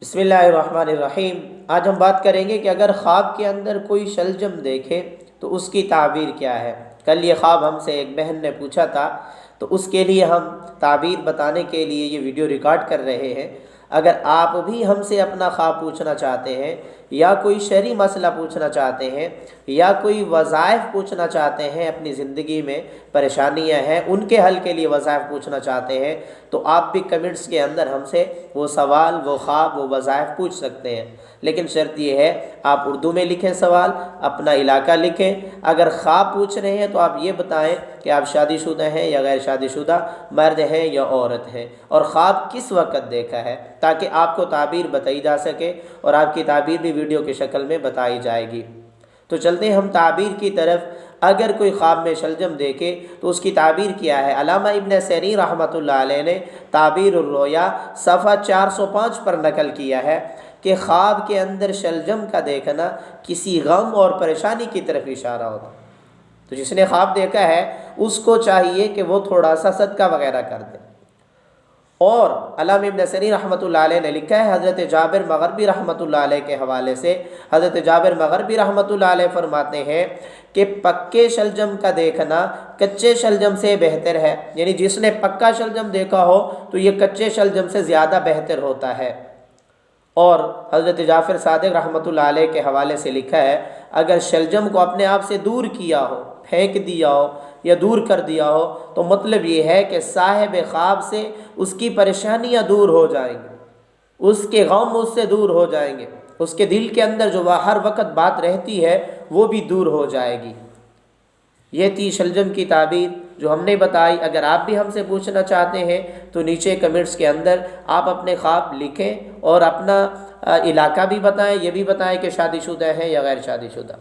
बिस्मिल्लाहिर्रहमानिर्रहीम। आज हम बात करेंगे कि अगर ख्वाब के अंदर कोई शलजम देखे तो उसकी ताबीर क्या है। कल ये ख्वाब हमसे एक बहन ने पूछा था, तो उसके लिए हम ताबीर बताने के लिए ये वीडियो रिकॉर्ड कर रहे हैं। अगर आप भी हमसे अपना ख्वाब पूछना चाहते हैं या कोई शरई मसला पूछना चाहते हैं या कोई वज़ाइफ पूछना चाहते हैं, अपनी ज़िंदगी में परेशानियां हैं उनके हल के लिए वज़ाइफ पूछना चाहते हैं, तो आप भी कमेंट्स के अंदर हमसे वो सवाल, वो ख्वाब, वो वज़ाइफ पूछ सकते हैं। लेकिन शर्त ये है आप उर्दू में लिखें, सवाल अपना इलाका लिखें। अगर ख्वाब पूछ रहे हैं तो आप ये बताएं कि आप शादीशुदा हैं या गैर शादीशुदा, मर्द हैं या औरत हैं, और ख्वाब किस वक्त देखा है, ताकि आपको ताबीर बताई जा सके और आपकी ताबीर भी वीडियो की शक्ल में बताई जाएगी। तो चलते हैं हम ताबीर की तरफ। अगर कोई ख्वाब में शलजम देखे तो उसकी ताबीर क्या है। अल्लामा इब्न सीरीन रहमतुल्लाह अलैह ने ताबीर उर्रोया सफ़ा 405 पर नकल किया है कि ख्वाब के अंदर शलजम का देखना किसी गम और परेशानी की तरफ इशारा होता। तो जिसने ख्वाब देखा है उसको चाहिए कि वो थोड़ा सा सदका वगैरह कर दे। और अल्लामा इब्न सीरीन रहमतुल्लाह अलैह ने लिखा है, हज़रत जाबिर मग़रिबी रहमतुल्लाह अलैह के हवाले से, हज़रत जाबिर मग़रिबी रहमतुल्लाह अलैह फरमाते हैं कि पक्के शलजम का देखना कच्चे शलजम से बेहतर है। यानी जिसने पक्का शलजम देखा हो तो ये कच्चे शलजम से ज़्यादा बेहतर होता है। और हज़रत जाफ़र सादिक़ रहमतुल्लाह अलैह के हवाले से लिखा है, अगर शलजम को अपने आप से दूर किया हो, फेंक दिया हो या दूर कर दिया हो, तो मतलब ये है कि साहिब ख्वाब से उसकी परेशानियां दूर हो जाएंगी, उसके गम उससे दूर हो जाएंगे, उसके दिल के अंदर जो वह हर वक्त बात रहती है वो भी दूर हो जाएगी। ये थी शलजम की ताबीर जो हमने बताई। अगर आप भी हमसे पूछना चाहते हैं तो नीचे कमेंट्स के अंदर आप अपने ख्वाब लिखें और अपना इलाका भी बताएं, ये भी बताएं कि शादीशुदा है या गैर शादीशुदा।